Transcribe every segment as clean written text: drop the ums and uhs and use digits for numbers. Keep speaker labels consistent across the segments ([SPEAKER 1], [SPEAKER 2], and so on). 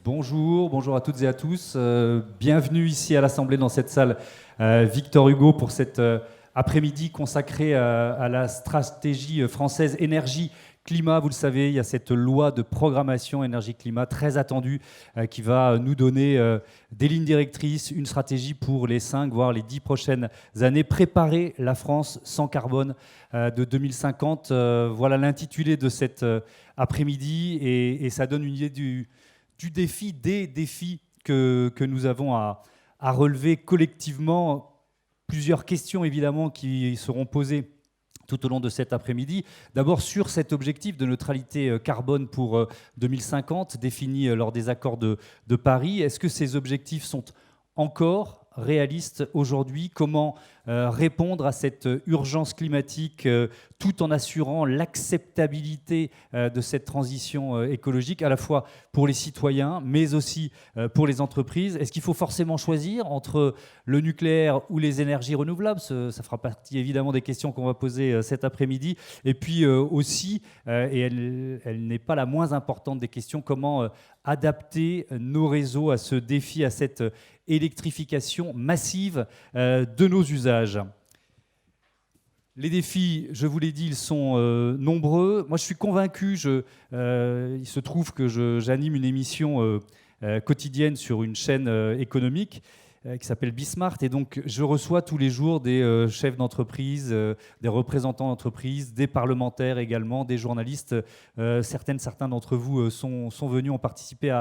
[SPEAKER 1] Bonjour à toutes et à tous. Bienvenue ici à l'Assemblée dans cette salle Victor Hugo pour cet après-midi consacré à la stratégie française énergie-climat. Vous le savez, il y a cette loi de programmation énergie-climat très attendue qui va nous donner des lignes directrices, une stratégie pour les 5 voire les 10 prochaines années. Préparer la France sans carbone de 2050. Voilà l'intitulé de cet après-midi et ça donne une idée des défis que nous avons à relever collectivement. Plusieurs questions évidemment qui seront posées tout au long de cet après-midi. D'abord sur cet objectif de neutralité carbone pour 2050 défini lors des accords de Paris. Est-ce que ces objectifs sont encore réalistes aujourd'hui? Comment répondre à cette urgence climatique tout en assurant l'acceptabilité de cette transition écologique, à la fois pour les citoyens, mais aussi pour les entreprises? Est-ce qu'il faut forcément choisir entre le nucléaire ou les énergies renouvelables? Ça fera partie évidemment des questions qu'on va poser cet après-midi. Et puis aussi, et elle n'est pas la moins importante des questions, comment adapter nos réseaux à ce défi, à cette électrification massive de nos usages. Les défis, je vous l'ai dit, ils sont nombreux. Moi, je suis convaincu, il se trouve que j'anime une émission quotidienne sur une chaîne économique qui s'appelle Bismart, et donc je reçois tous les jours des chefs d'entreprise, des représentants d'entreprise, des parlementaires également, des journalistes. Certains d'entre vous sont venus, ont participé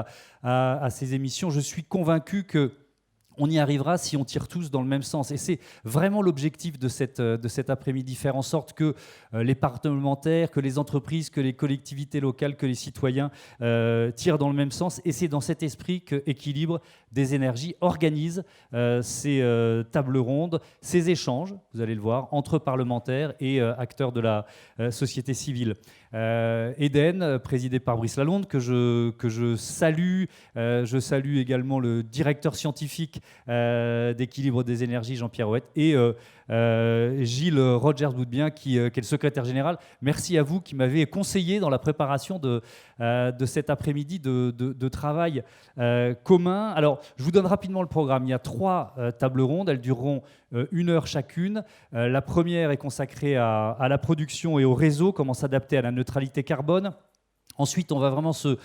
[SPEAKER 1] à ces émissions. Je suis convaincu que on y arrivera si on tire tous dans le même sens. Et c'est vraiment l'objectif de cet après-midi, faire en sorte que les parlementaires, que les entreprises, que les collectivités locales, que les citoyens tirent dans le même sens. Et c'est dans cet esprit que Équilibre des énergies organise ces tables rondes, ces échanges, vous allez le voir, entre parlementaires et acteurs de la société civile. Eden, présidé par Brice Lalonde, que je salue. Je salue également le directeur scientifique d'Équilibre des énergies, Jean-Pierre Ouette, et Gilles Rogers-Boudbien, qui est le secrétaire général. Merci à vous qui m'avez conseillé dans la préparation de cet après-midi de travail commun. Alors, je vous donne rapidement le programme. Il y a 3 tables rondes. Elles dureront 1 heure chacune. La première est consacrée à la production et au réseau, comment s'adapter à la neutralité carbone. Ensuite, on va vraiment se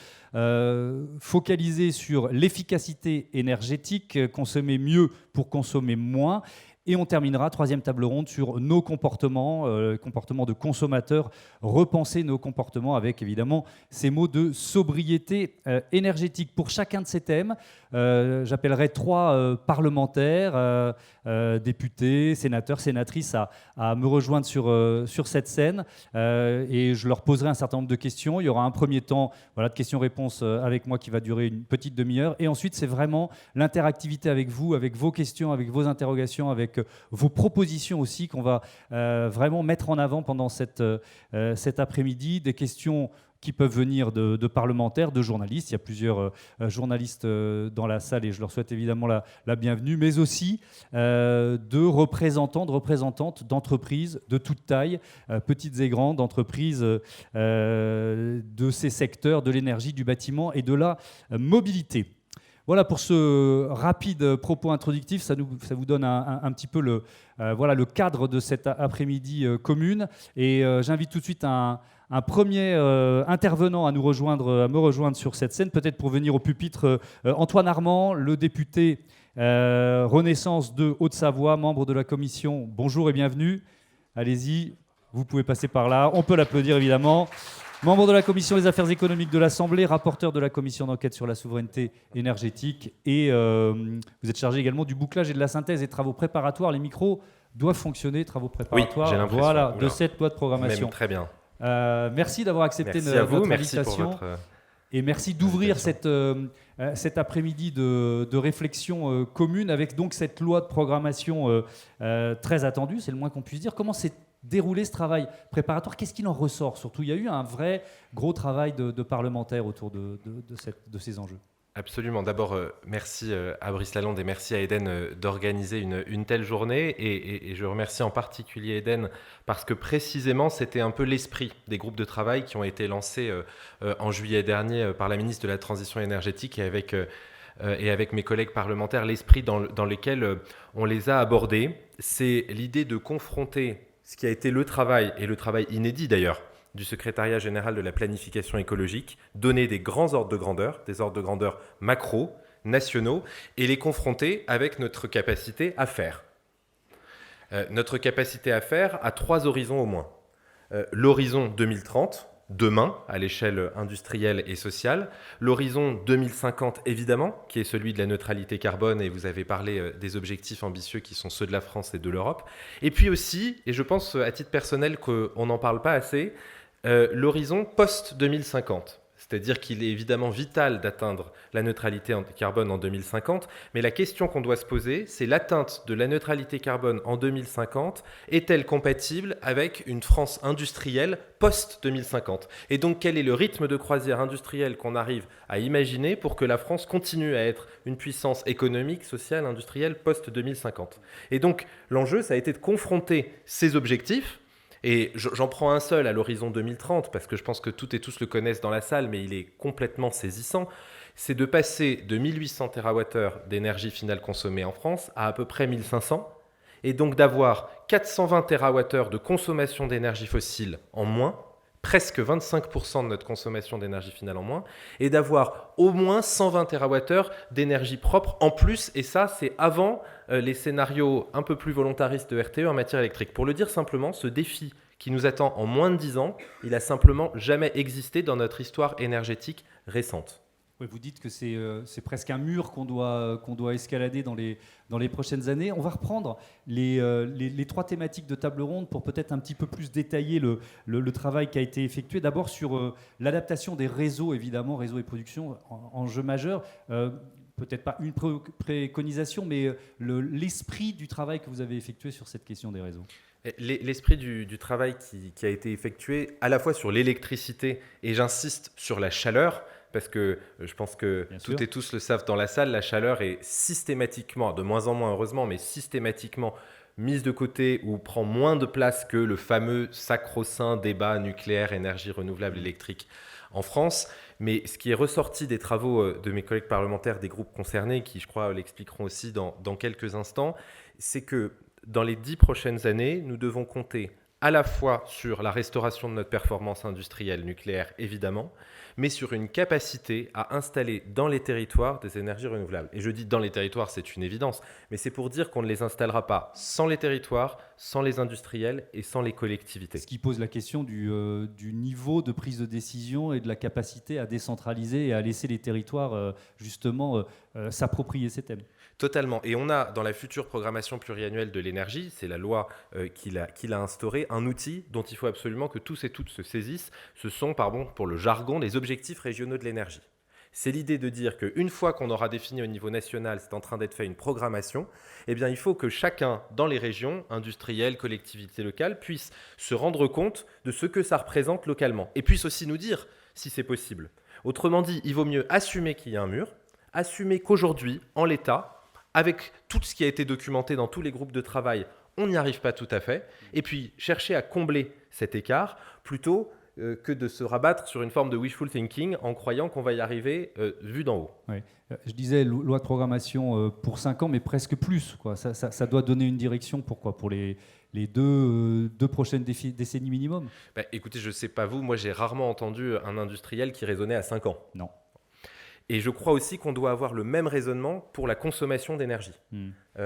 [SPEAKER 1] focaliser sur l'efficacité énergétique, consommer mieux pour consommer moins. Et on terminera, 3e table ronde, sur nos comportements, comportements de consommateurs, repenser nos comportements avec évidemment ces mots de sobriété énergétique. Pour chacun de ces thèmes, j'appellerai 3 parlementaires, députés, sénateurs, sénatrices à me rejoindre sur cette scène et je leur poserai un certain nombre de questions. Il y aura un premier temps de questions-réponses avec moi qui va durer une petite demi-heure, et ensuite c'est vraiment l'interactivité avec vous, avec vos questions, avec vos interrogations, avec vos propositions aussi qu'on va vraiment mettre en avant pendant cet après-midi. Des questions qui peuvent venir de parlementaires, de journalistes. Il y a plusieurs journalistes dans la salle et je leur souhaite évidemment la bienvenue, mais aussi de représentants, de représentantes d'entreprises de toute taille, petites et grandes, d'entreprises de ces secteurs, de l'énergie, du bâtiment et de la mobilité. Voilà pour ce rapide propos introductif, ça vous donne un petit peu le cadre de cet après-midi commune. Et j'invite tout de suite un premier intervenant à me rejoindre sur cette scène, peut-être pour venir au pupitre, Antoine Armand, le député Renaissance de Haute-Savoie, membre de la commission. Bonjour et bienvenue. Allez-y, vous pouvez passer par là. On peut l'applaudir évidemment. Membre de la Commission des affaires économiques de l'Assemblée, rapporteur de la Commission d'enquête sur la souveraineté énergétique, et vous êtes chargé également du bouclage et de la synthèse des travaux préparatoires. Les micros doivent fonctionner, travaux préparatoires,
[SPEAKER 2] oui, j'ai l'impression.
[SPEAKER 1] Voilà, de cette loi de programmation.
[SPEAKER 2] Même très bien.
[SPEAKER 1] Merci d'avoir accepté notre invitation. Et merci d'ouvrir cet après-midi de réflexion commune avec donc cette loi de programmation très attendue, c'est le moins qu'on puisse dire. Comment s'est déroulé ce travail préparatoire? Qu'est-ce qu'il en ressort surtout? Il y a eu un vrai gros travail de parlementaires autour de ces enjeux.
[SPEAKER 2] Absolument. D'abord, merci à Brice Lalonde et merci à Eden d'organiser une telle journée. Et je remercie en particulier Eden parce que précisément, c'était un peu l'esprit des groupes de travail qui ont été lancés en juillet dernier par la ministre de la Transition énergétique et avec mes collègues parlementaires, l'esprit dans lequel on les a abordés. C'est l'idée de confronter ce qui a été le travail, et le travail inédit d'ailleurs, du secrétariat général de la planification écologique, donner des grands ordres de grandeur, des ordres de grandeur macro, nationaux, et les confronter avec notre capacité à faire. Notre capacité à faire à 3 horizons au moins. L'horizon 2030, demain, à l'échelle industrielle et sociale. L'horizon 2050, évidemment, qui est celui de la neutralité carbone, et vous avez parlé des objectifs ambitieux qui sont ceux de la France et de l'Europe. Et puis aussi, et je pense à titre personnel qu'on n'en parle pas assez, l'horizon post-2050. C'est-à-dire qu'il est évidemment vital d'atteindre la neutralité carbone en 2050, mais la question qu'on doit se poser, c'est l'atteinte de la neutralité carbone en 2050 est-elle compatible avec une France industrielle post-2050 ? Et donc quel est le rythme de croisière industrielle qu'on arrive à imaginer pour que la France continue à être une puissance économique, sociale, industrielle post-2050 ? Et donc l'enjeu, ça a été de confronter ces objectifs. Et j'en prends un seul à l'horizon 2030, parce que je pense que toutes et tous le connaissent dans la salle, mais il est complètement saisissant. C'est de passer de 1800 TWh d'énergie finale consommée en France à peu près 1500, et donc d'avoir 420 TWh de consommation d'énergie fossile en moins, presque 25% de notre consommation d'énergie finale en moins, et d'avoir au moins 120 TWh d'énergie propre en plus, et ça c'est avant les scénarios un peu plus volontaristes de RTE en matière électrique. Pour le dire simplement, ce défi qui nous attend en moins de 10 ans, il a simplement jamais existé dans notre histoire énergétique récente.
[SPEAKER 1] Oui, vous dites que c'est presque un mur qu'on doit escalader dans les prochaines années. On va reprendre les 3 thématiques de table ronde pour peut-être un petit peu plus détailler le travail qui a été effectué. D'abord sur l'adaptation des réseaux, évidemment, réseaux et production, enjeu majeur. Peut-être pas une préconisation, mais l'esprit du travail que vous avez effectué sur cette question des réseaux.
[SPEAKER 2] L'esprit du travail qui a été effectué à la fois sur l'électricité, et j'insiste sur la chaleur, parce que je pense que toutes et tous le savent dans la salle, la chaleur est systématiquement, de moins en moins heureusement, mais systématiquement mise de côté ou prend moins de place que le fameux sacro-saint débat nucléaire, énergie renouvelable, électrique en France. Mais ce qui est ressorti des travaux de mes collègues parlementaires des groupes concernés, qui je crois l'expliqueront aussi dans quelques instants, c'est que dans les 10 prochaines années, nous devons compter à la fois sur la restauration de notre performance industrielle nucléaire, évidemment, mais sur une capacité à installer dans les territoires des énergies renouvelables. Et je dis dans les territoires, c'est une évidence, mais c'est pour dire qu'on ne les installera pas sans les territoires, sans les industriels et sans les collectivités.
[SPEAKER 1] Ce qui pose la question du niveau de prise de décision et de la capacité à décentraliser et à laisser les territoires justement s'approprier ces thèmes.
[SPEAKER 2] Totalement. Et on a dans la future programmation pluriannuelle de l'énergie, c'est la loi qu'il a instaurée, un outil dont il faut absolument que tous et toutes se saisissent. Ce sont, pour le jargon, les objectifs régionaux de l'énergie. C'est l'idée de dire qu'une fois qu'on aura défini au niveau national, c'est en train d'être fait une programmation, eh bien, il faut que chacun dans les régions, industriels, collectivités locales, puisse se rendre compte de ce que ça représente localement et puisse aussi nous dire si c'est possible. Autrement dit, il vaut mieux assumer qu'il y a un mur, assumer qu'aujourd'hui, en l'état, avec tout ce qui a été documenté dans tous les groupes de travail, on n'y arrive pas tout à fait, et puis chercher à combler cet écart plutôt que de se rabattre sur une forme de wishful thinking en croyant qu'on va y arriver vu d'en haut.
[SPEAKER 1] Oui. Je disais loi de programmation pour 5 ans, mais presque plus, quoi. Ça doit donner une direction pour quoi ? Pour les deux prochaines décennies minimum ?
[SPEAKER 2] Écoutez, je ne sais pas vous, moi j'ai rarement entendu un industriel qui raisonnait à 5 ans.
[SPEAKER 1] Non.
[SPEAKER 2] Et je crois aussi qu'on doit avoir le même raisonnement pour la consommation d'énergie.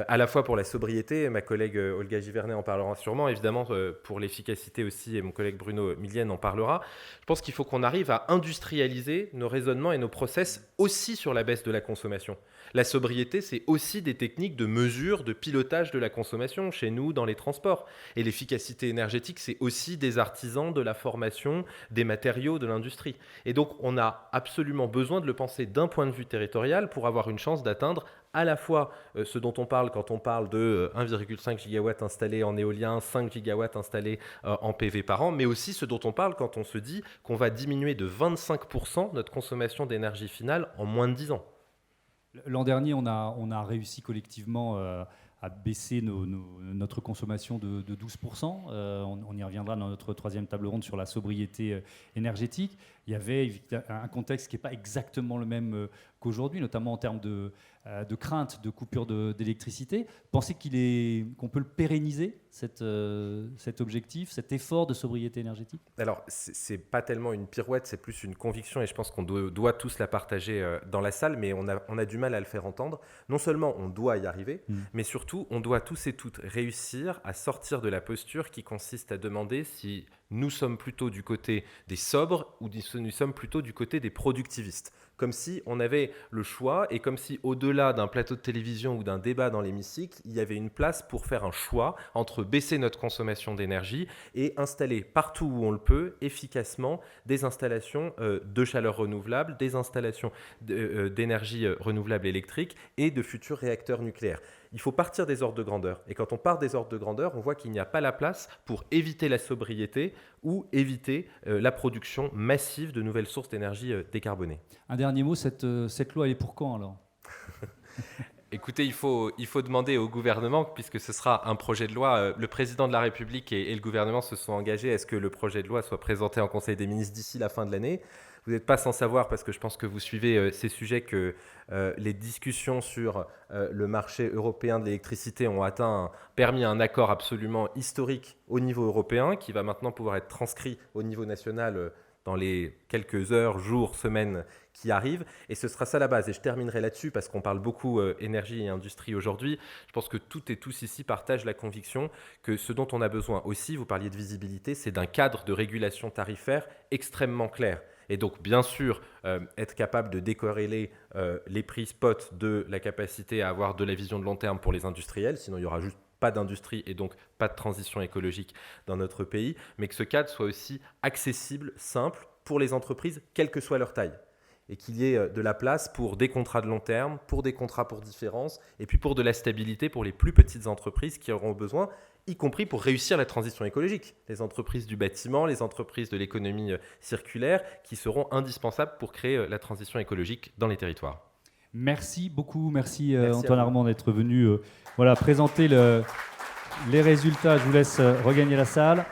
[SPEAKER 2] À la fois pour la sobriété, ma collègue Olga Givernet en parlera sûrement, évidemment pour l'efficacité aussi, et mon collègue Bruno Millienne en parlera. Je pense qu'il faut qu'on arrive à industrialiser nos raisonnements et nos process aussi sur la baisse de la consommation. La sobriété, c'est aussi des techniques de mesure, de pilotage de la consommation chez nous, dans les transports. Et l'efficacité énergétique, c'est aussi des artisans, de la formation, des matériaux, de l'industrie. Et donc, on a absolument besoin de le penser d'un point de vue territorial pour avoir une chance d'atteindre à la fois ce dont on parle quand on parle de 1,5 gigawatt installé en éolien, 5 gigawatts installés en PV par an, mais aussi ce dont on parle quand on se dit qu'on va diminuer de 25% notre consommation d'énergie finale en moins de 10 ans.
[SPEAKER 1] L'an dernier, on a réussi collectivement à baisser notre consommation de 12%. On y reviendra dans notre troisième table ronde sur la sobriété énergétique. Il y avait un contexte qui n'est pas exactement le même qu'aujourd'hui, notamment en termes de crainte de coupure d'électricité. Pensez qu'on peut le pérenniser, cet objectif, cet effort de sobriété énergétique?
[SPEAKER 2] Alors, c'est pas tellement une pirouette, c'est plus une conviction et je pense qu'on doit tous la partager dans la salle, mais on a du mal à le faire entendre. Non seulement on doit y arriver, mais surtout on doit tous et toutes réussir à sortir de la posture qui consiste à demander si nous sommes plutôt du côté des sobres ou si nous sommes plutôt du côté des productivistes. Comme si on avait le choix et comme si au-delà d'un plateau de télévision ou d'un débat dans l'hémicycle, il y avait une place pour faire un choix entre baisser notre consommation d'énergie et installer partout où on le peut efficacement des installations de chaleur renouvelable, des installations d'énergie renouvelable électrique et de futurs réacteurs nucléaires. Il faut partir des ordres de grandeur. Et quand on part des ordres de grandeur, on voit qu'il n'y a pas la place pour éviter la sobriété ou éviter la production massive de nouvelles sources d'énergie décarbonées.
[SPEAKER 1] Un dernier mot, cette loi, elle est pour quand alors?
[SPEAKER 2] Écoutez, il faut demander au gouvernement, puisque ce sera un projet de loi. Le président de la République et le gouvernement se sont engagés à ce que le projet de loi soit présenté en Conseil des ministres d'ici la fin de l'année. Vous n'êtes pas sans savoir, parce que je pense que vous suivez ces sujets, que les discussions sur le marché européen de l'électricité ont permis un accord absolument historique au niveau européen, qui va maintenant pouvoir être transcrit au niveau national dans les quelques heures, jours, semaines qui arrivent. Et ce sera ça la base. Et je terminerai là-dessus parce qu'on parle beaucoup énergie et industrie aujourd'hui. Je pense que toutes et tous ici partagent la conviction que ce dont on a besoin aussi, vous parliez de visibilité, c'est d'un cadre de régulation tarifaire extrêmement clair. Et donc, bien sûr, être capable de décorréler les prix spot de la capacité à avoir de la vision de long terme pour les industriels, sinon il y aura juste pas d'industrie et donc pas de transition écologique dans notre pays, mais que ce cadre soit aussi accessible, simple pour les entreprises, quelle que soit leur taille. Et qu'il y ait de la place pour des contrats de long terme, pour des contrats pour différence, et puis pour de la stabilité pour les plus petites entreprises qui auront besoin, y compris pour réussir la transition écologique. Les entreprises du bâtiment, les entreprises de l'économie circulaire, qui seront indispensables pour créer la transition écologique dans les territoires.
[SPEAKER 1] Merci beaucoup, merci Antoine Armand d'être venu présenter les résultats. Je vous laisse regagner la salle.